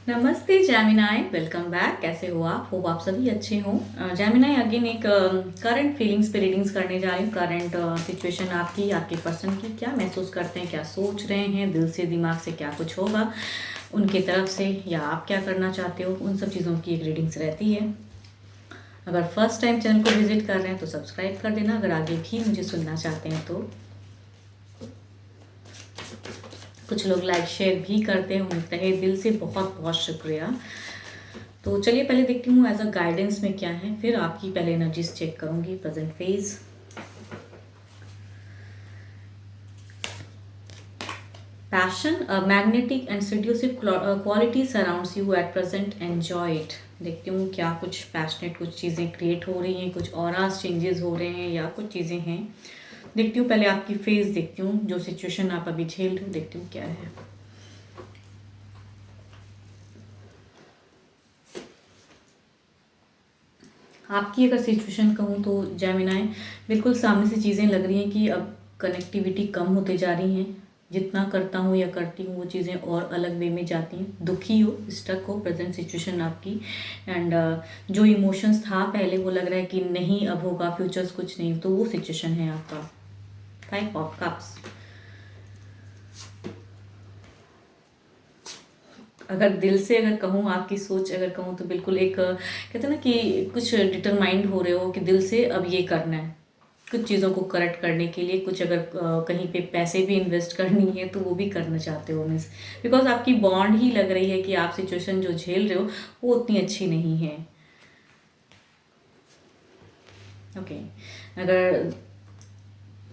नमस्ते जैमिनाई, welcome back. कैसे हो आप? होप आप सभी अच्छे हो। जैमिनाई अगेन एक करंट फीलिंग्स पे रीडिंग्स करने जा रही हूँ। करंट सिचुएशन आपकी, आपके पर्सन की, क्या महसूस करते हैं, क्या सोच रहे हैं, दिल से दिमाग से क्या कुछ होगा उनके तरफ से, या आप क्या करना चाहते हो, उन सब चीज़ों की एक रीडिंग्स रहती है। अगर फर्स्ट टाइम चैनल को विजिट कर रहे हैं तो सब्सक्राइब कर देना। अगर आगे भी मुझे सुनना चाहते हैं तो कुछ लोग लाइक शेयर भी करते हैं, उन्हें तहे दिल से बहुत बहुत शुक्रिया। तो चलिए पहले देखती हूँ एज अ गाइडेंस में क्या है, फिर आपकी पहले एनर्जीज चेक करूंगी। Present phase, passion, magnetic and seductive quality surrounds you at present, enjoy it. देखती हूँ क्या कुछ पैशनेट कुछ चीज़ें क्रिएट हो रही हैं, कुछ ऑरास चेंजेस हो रहे हैं, या कुछ चीज़ें हैं। देखती हूँ पहले आपकी फेज, देखती हूँ जो सिचुएशन आप अभी झेल रहे हो, देखती हूँ क्या है। आपकी अगर सिचुएशन कहूँ तो जैमिनाई, बिल्कुल सामने से चीज़ें लग रही हैं कि अब कनेक्टिविटी कम होते जा रही हैं। जितना करता हूँ या करती हूँ वो चीज़ें और अलग वे में जाती हैं। दुखी हो, स्टक हो प्रेजेंट सिचुएशन आपकी। एंड जो इमोशंस था पहले वो लग रहा है कि नहीं अब होगा, फ्यूचर्स कुछ नहीं, तो वो सिचुएशन है आपका। 5 ऑफ कप्स। अगर दिल से अगर कहूँ, आपकी सोच अगर कहूँ तो बिल्कुल एक कहते हैं ना कि कुछ डिटरमाइंड हो रहे हो कि दिल से अब ये करना है। कुछ चीज़ों को करेक्ट करने के लिए कुछ अगर कहीं पे पैसे भी इन्वेस्ट करनी है तो वो भी करना चाहते हो मीन्स, बिकॉज आपकी बॉन्ड ही लग रही है कि आप सिचुएशन जो झेल रहे हो वो उतनी अच्छी नहीं है। ओके, अगर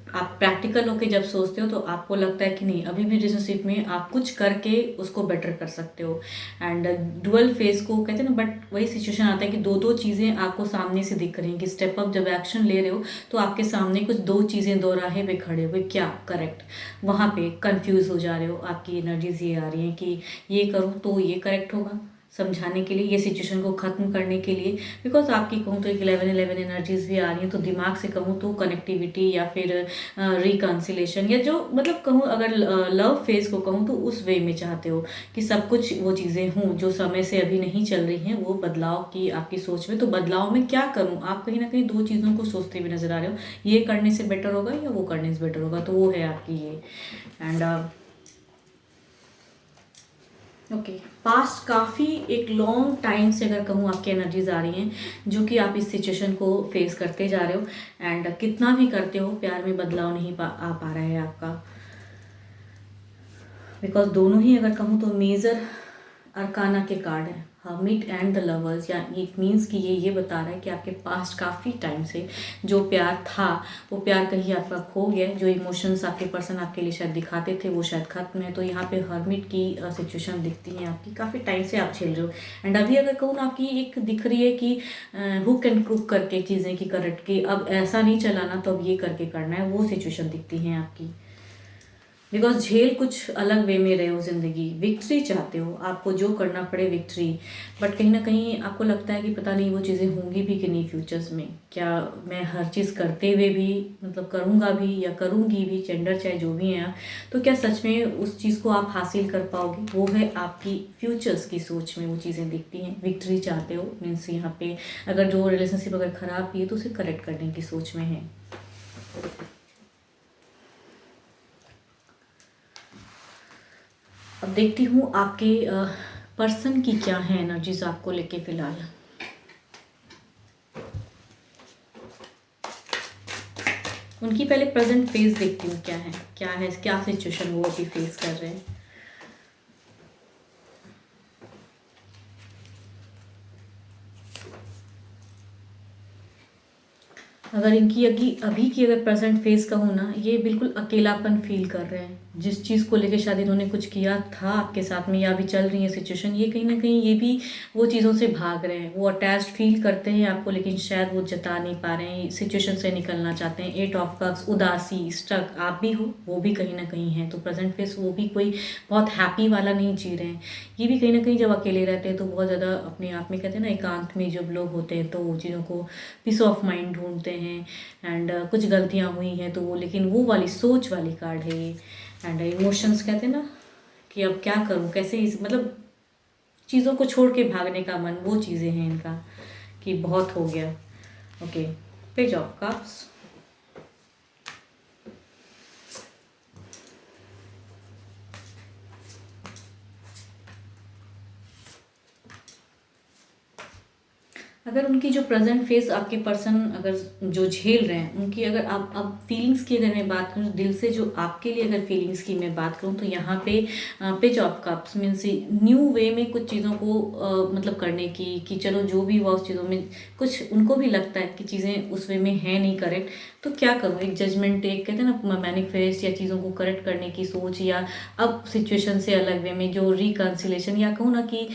आप प्रैक्टिकल होके जब सोचते हो तो आपको लगता है कि नहीं, अभी भी रिलेशनशिप में आप कुछ करके उसको बेटर कर सकते हो। एंड डुअल फेस को कहते हैं ना, बट वही सिचुएशन आता है कि दो दो चीज़ें आपको सामने से दिख रही हैं कि स्टेप अप जब एक्शन ले रहे हो तो आपके सामने कुछ दो चीज़ें दो राहें पे खड़े हुए, क्या करेक्ट, वहाँ पे कंफ्यूज हो जा रहे हो। आपकी एनर्जीज ये आ रही हैं कि ये करूँ तो ये करेक्ट होगा, समझाने के लिए, ये सिचुएशन को ख़त्म करने के लिए। बिकॉज आपकी कहूँ तो एक 11-11 एनर्जीज भी आ रही हैं, तो दिमाग से कहूँ तो कनेक्टिविटी या फिर रिकन्सिलेशन, या जो मतलब कहूँ अगर लव फेज को कहूँ तो उस वे में चाहते हो कि सब कुछ वो चीज़ें हों जो समय से अभी नहीं चल रही हैं, वो बदलाव की आपकी सोच में। तो बदलाव में क्या करूँ, आप कहीं ना कहीं दो चीज़ों को सोचते हुए नजर आ रहे हो, ये करने से बेटर होगा या वो करने से बेटर होगा, तो वो है आपकी ये। एंड ओके, पास्ट काफ़ी एक लॉन्ग टाइम से अगर कहूँ आपकी एनर्जीज आ रही हैं जो कि आप इस सिचुएशन को फेस करते जा रहे हो। एंड कितना भी करते हो प्यार में बदलाव नहीं आ पा रहा है आपका। बिकॉज दोनों ही अगर कहूँ तो मेजर अरकाना के कार्ड हैं, हर्मिट एंड द लवर्स, या इट मीन्स कि ये बता रहा है कि आपके पास काफ़ी टाइम से जो प्यार था वो प्यार कहीं आपका खो गया है। जो इमोशंस आपके पर्सन आपके लिए शायद दिखाते थे वो शायद खत्म है। तो यहाँ पे हर्मिट की सिचुएशन दिखती है आपकी, काफ़ी टाइम से आप झेल रहे हो। एंड अभी अगर कहूँ ना, आपकी एक दिख रही है कि हुक एंड क्रुक करके चीज़ें की करेक्ट की, अब ऐसा नहीं चलाना तो अब ये करके करना है, वो सिचुएशन दिखती है आपकी। बिकॉज झेल कुछ अलग वे में रहे हो, जिंदगी विक्ट्री चाहते हो, आपको जो करना पड़े विक्ट्री। बट कहीं ना कहीं आपको लगता है कि पता नहीं वो चीज़ें होंगी भी कि नहीं फ्यूचर्स में, क्या मैं हर चीज़ करते हुए भी मतलब करूँगा भी या करूँगी भी, जेंडर चाहे जो भी हैं आप, तो क्या सच में उस चीज़ को आप हासिल कर पाओगे, वो है आपकी फ्यूचर्स की सोच में वो चीज़ें दिखती हैं। विक्ट्री चाहते हो मीन्स यहाँ पे अगर जो रिलेशनशिप अगर ख़राब भी है तो उसे करेक्ट करने की सोच में है। अब देखती हूँ आपके पर्सन की क्या है एनर्जीज आपको लेके फिलहाल। उनकी पहले प्रेजेंट फेस देखती हूँ क्या है, क्या सिचुएशन वो अभी फेस कर रहे हैं। अगर इनकी अभी अभी की अगर प्रेजेंट फेस कहूँ ना, ये बिल्कुल अकेलापन फील कर रहे हैं। जिस चीज़ को लेकर शायद इन्होंने कुछ किया था आपके साथ में या अभी चल रही है सिचुएशन, ये कहीं ना कहीं ये भी वो चीज़ों से भाग रहे हैं। वो अटैच्ड फील करते हैं आपको, लेकिन शायद वो जता नहीं पा रहे हैं, सिचुएशन से निकलना चाहते हैं। 8 ऑफ कप्स, उदासी, स्टक, आप भी हो, वो भी कहीं ना कहीं है। तो प्रेजेंट फेस वो भी कोई बहुत हैप्पी वाला नहीं जी रहे हैं। ये भी कहीं ना कहीं जब अकेले रहते हैं तो बहुत ज़्यादा अपने आप में कहते हैं ना, एकांत में जब लोग होते हैं तो वो चीज़ों को पीस ऑफ माइंड ढूंढते हैं। एंड कुछ गलतियाँ हुई हैं तो वो, लेकिन वो वाली सोच वाली कार्ड है ये। एंड इमोशंस कहते हैं ना कि अब क्या करूँ, कैसे इस मतलब चीज़ों को छोड़ के भागने का मन, वो चीज़ें हैं इनका कि बहुत हो गया। Okay, page of cups. अगर उनकी जो प्रेजेंट फेस आपके पर्सन अगर जो झेल रहे हैं उनकी, अगर आप अब फीलिंग्स की अगर मैं बात करूँ दिल से, जो आपके लिए अगर फीलिंग्स की मैं बात करूँ तो यहाँ पे page of cups means new way में कुछ चीज़ों को मतलब करने की, कि चलो जो भी हुआ उस चीज़ों में कुछ उनको भी लगता है कि चीज़ें उस वे में है नहीं करेक्ट, तो क्या करूँ, एक जजमेंट, एक कहते हैं ना मैनिफेस्ट, या चीज़ों को करेक्ट करने की सोच, या अब सिचुएशन से अलग वे में जो रिकन्सिलेशन, या कहूँ ना कि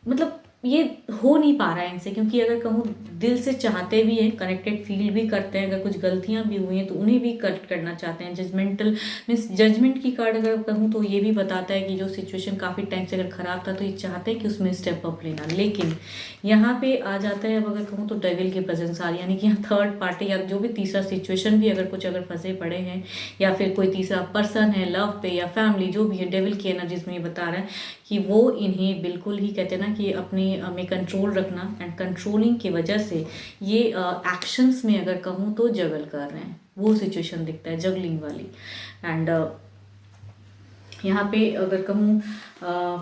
मतलब ये हो नहीं पा रहा है इनसे, क्योंकि अगर कहूँ दिल से चाहते भी हैं, कनेक्टेड फील भी करते हैं, अगर कुछ गलतियां भी हुई हैं तो उन्हें भी करेक्ट करना चाहते हैं। जजमेंटल मीन्स जजमेंट की कार्ड अगर कहूँ तो ये भी बताता है कि जो सिचुएशन काफ़ी टाइम से अगर ख़राब था तो ये चाहते हैं कि उसमें स्टेप अप लेना, लेकिन यहाँ पे आ जाता है अब अगर कहूँ तो डेविल की प्रेजेंस आ रही, यानी कि यहाँ थर्ड पार्टी या जो भी तीसरा सिचुएशन भी अगर कुछ अगर फंसे पड़े हैं, या फिर कोई तीसरा पर्सन है लव पे या फैमिली, जो भी है डेविल की एनर्जीज में ये बता रहा है कि वो इन्हें बिल्कुल ही कहते हैं ना कि अपने में कंट्रोल रखना, एंड कंट्रोलिंग की वजह से ये एक्शंस में अगर कहूँ तो जगल कर रहे हैं, वो सिचुएशन दिखता है जगलिंग वाली। एंड यहाँ पे अगर कहूँ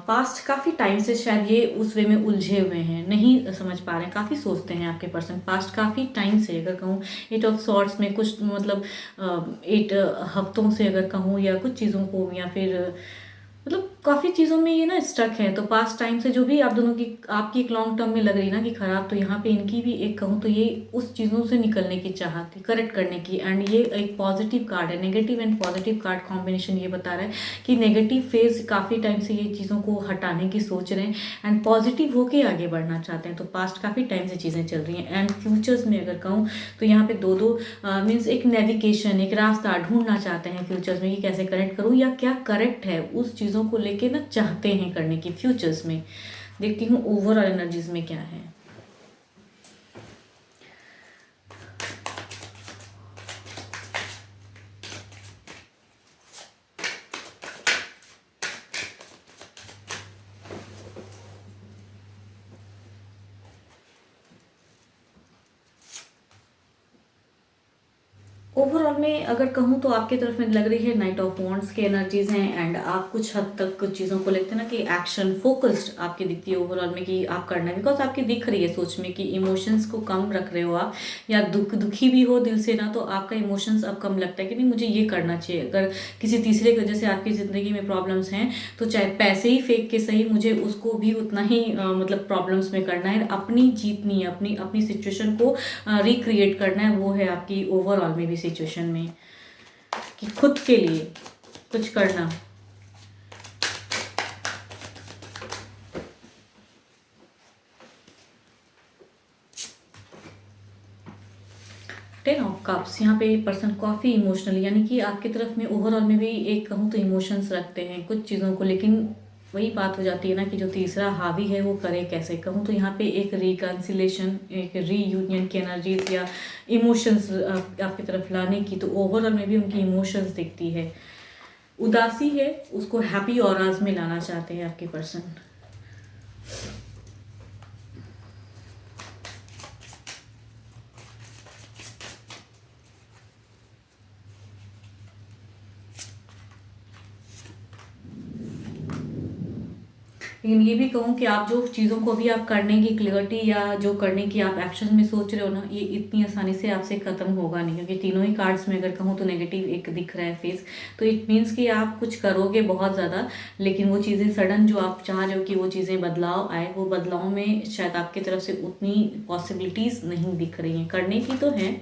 पास्ट काफ़ी टाइम से शायद ये उस वे में उलझे हुए हैं, नहीं समझ पा रहे हैं, काफ़ी सोचते हैं आपके पर्सन पास्ट काफ़ी टाइम से, अगर कहूँ 8 ऑफ सॉर्ट्स में कुछ मतलब 8 हफ्तों से अगर कहूँ, या कुछ चीज़ों को, या फिर मतलब काफ़ी चीज़ों में ये ना स्टक है। तो पास्ट टाइम से जो भी आप दोनों की आपकी एक लॉन्ग टर्म में लग रही ना कि ख़राब, तो यहाँ पे इनकी भी एक कहूँ तो ये उस चीज़ों से निकलने की चाहत थी, करेक्ट करने की। एंड ये एक पॉजिटिव कार्ड है, negative and positive card combination ये बता रहा है कि नेगेटिव फेज काफ़ी टाइम से ये चीज़ों को हटाने की सोच रहे हैं, एंड पॉजिटिव होके आगे बढ़ना चाहते हैं। तो पास्ट काफ़ी टाइम से चीज़ें चल रही हैं, एंड फ्यूचर्स में अगर कहूँ तो यहाँ पे दो मीन्स एक नेविगेशन, एक रास्ता ढूंढना चाहते हैं फ्यूचर्स में कि कैसे करेक्ट करूँ, या क्या करेक्ट है उस चीज़ों को लेके ना चाहते हैं करने की फ्यूचर्स में। देखती हूँ ओवरऑल एनर्जीज में क्या है। ओवरऑल में अगर कहूँ तो आपकी तरफ में लग रही है नाइट ऑफ वॉन्ड्स की एनर्जीज हैं, एंड आप कुछ हद तक कुछ चीज़ों को लेते हैं ना कि एक्शन फोकस्ड आपकी दिखती है ओवरऑल में कि आप करना है, बिकॉज आपकी दिख रही है सोच में कि इमोशंस को कम रख रहे हो आप, या दुखी भी हो दिल से ना, तो आपका इमोशंस अब कम लगता है कि नहीं मुझे ये करना चाहिए। अगर किसी तीसरे की वजह से आपकी ज़िंदगी में प्रॉब्लम्स हैं तो चाहे पैसे ही फेंक के सही मुझे उसको भी उतना ही मतलब प्रॉब्लम्स में करना है, अपनी जीतनी है, अपनी अपनी सिचुएशन को रिक्रिएट करना है। वो है आपकी ओवरऑल में भी सिचुएशन में कि खुद के लिए कुछ करना। टेन ऑफ कप्स, यहाँ पे पर्सन काफ़ी इमोशनल, यानी कि आपकी तरफ में ओवरऑल में भी एक कहूँ तो इमोशंस रखते हैं कुछ चीज़ों को, लेकिन वही बात हो जाती है ना कि जो तीसरा हावी है वो करे कैसे। कहूँ तो यहाँ पे एक रिकन्सिलेशन, एक रीयूनियन की एनर्जीज या इमोशंस आपकी तरफ लाने की, तो ओवरऑल में भी उनकी इमोशंस दिखती है। उदासी है उसको हैप्पी ऑराज में लाना चाहते हैं आपके पर्सन। लेकिन ये भी कहूँ कि आप जो चीज़ों को भी आप करने की क्लियरिटी या जो करने की आप एक्शन में सोच रहे हो ना, ये इतनी आसानी से आपसे ख़त्म होगा नहीं, क्योंकि तीनों ही कार्ड्स में अगर कहूँ तो नेगेटिव एक दिख रहा है फेस, तो इट मीन्स कि आप कुछ करोगे बहुत ज़्यादा, लेकिन वो चीज़ें सडन जो आप चाह रहे हो कि वो चीज़ें बदलाव आए, वो बदलाव में शायद आपकी तरफ से उतनी पॉसिबिलिटीज़ नहीं दिख रही हैं। करने की तो हैं,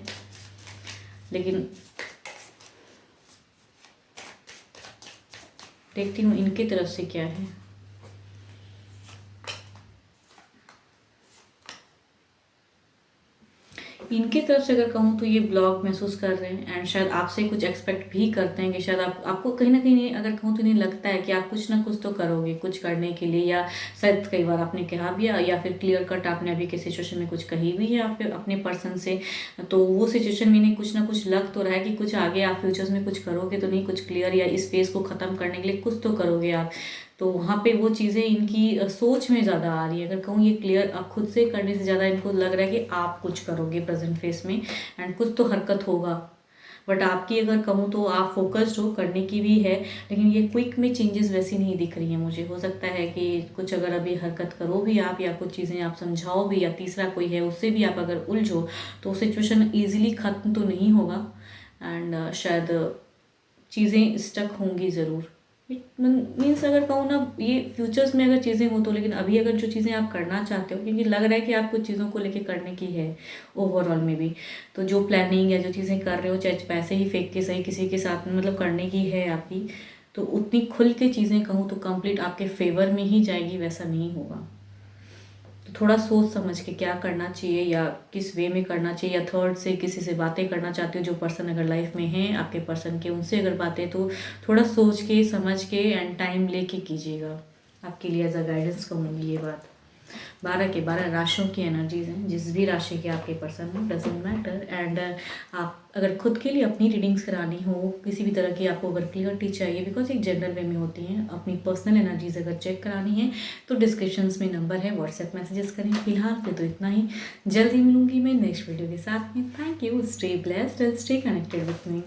लेकिन देखती हूँ इनकी तरफ से क्या है। इनकी तरफ से अगर कहूँ तो ये ब्लॉक महसूस कर रहे हैं, एंड शायद आपसे कुछ एक्सपेक्ट भी करते हैं कि शायद आपको कहीं ना कहीं अगर कहूँ तो इन्हें लगता है कि आप कुछ ना कुछ तो करोगे कुछ करने के लिए, या शायद कई बार आपने कहा भी या फिर क्लियर कट आपने अभी के सिचुएशन में कुछ कही भी है आप अपने पर्सन से, तो वो सिचुएशन में इन्हें कुछ ना कुछ लग तो रहा है कि कुछ आगे आप फ्यूचर्स में कुछ करोगे तो नहीं, कुछ क्लियर या इस फेस को ख़त्म करने के लिए कुछ तो करोगे आप। तो वहाँ पे वो चीज़ें इनकी सोच में ज़्यादा आ रही है। अगर कहूँ ये क्लियर, आप खुद से करने से ज़्यादा इनको लग रहा है कि आप कुछ करोगे प्रेजेंट फेस में एंड कुछ तो हरकत होगा। बट आपकी अगर कहूँ तो आप फोकस्ड हो, करने की भी है, लेकिन ये क्विक में चेंजेस वैसी नहीं दिख रही हैं मुझे। हो सकता है कि कुछ अगर अभी हरकत करो भी आप, या कुछ चीज़ें आप समझाओ भी, या तीसरा कोई है उससे भी आप अगर उलझो, तो सिचुएशन ईजिली ख़त्म तो नहीं होगा एंड शायद चीज़ें स्टक होंगी ज़रूर। मीन्स अगर कहूँ ना, ये फ्यूचर्स में अगर चीज़ें हो तो, लेकिन अभी अगर जो चीज़ें आप करना चाहते हो, क्योंकि लग रहा है कि आप कुछ चीज़ों को लेके करने की है ओवरऑल में भी, तो जो प्लानिंग या जो चीज़ें कर रहे हो, चाहे पैसे ही फेंक के सही किसी के साथ में मतलब करने की है आपकी, तो उतनी खुल के चीज़ें कहूँ तो कंप्लीट आपके फेवर में ही जाएगी, वैसा नहीं होगा। तो थोड़ा सोच समझ के क्या करना चाहिए या किस वे में करना चाहिए, या थर्ड से किसी से बातें करना चाहते हो, जो पर्सन अगर लाइफ में है आपके पर्सन के, उनसे अगर बातें, तो थोड़ा सोच के समझ के एंड टाइम लेके कीजिएगा। आपके लिए एज अ गाइडेंस कहूँगी ये बात। 12 के 12 राशियों की एनर्जीज हैं, जिस भी राशि के आपके पर्सन में डजेंट मैटर। एंड आप अगर खुद के लिए अपनी रीडिंग्स करानी हो, किसी भी तरह की आपको अगर क्लियरिटी चाहिए, बिकॉज एक जनरल वे में होती हैं, अपनी पर्सनल एनर्जीज अगर चेक करानी है तो डिस्क्रिप्शंस में नंबर है, व्हाट्सएप मैसेजेस करें। फिलहाल के तो इतना ही, जल्दी मिलूंगी मैं नेक्स्ट वीडियो के साथ में। Thank you, stay blessed and stay connected with me.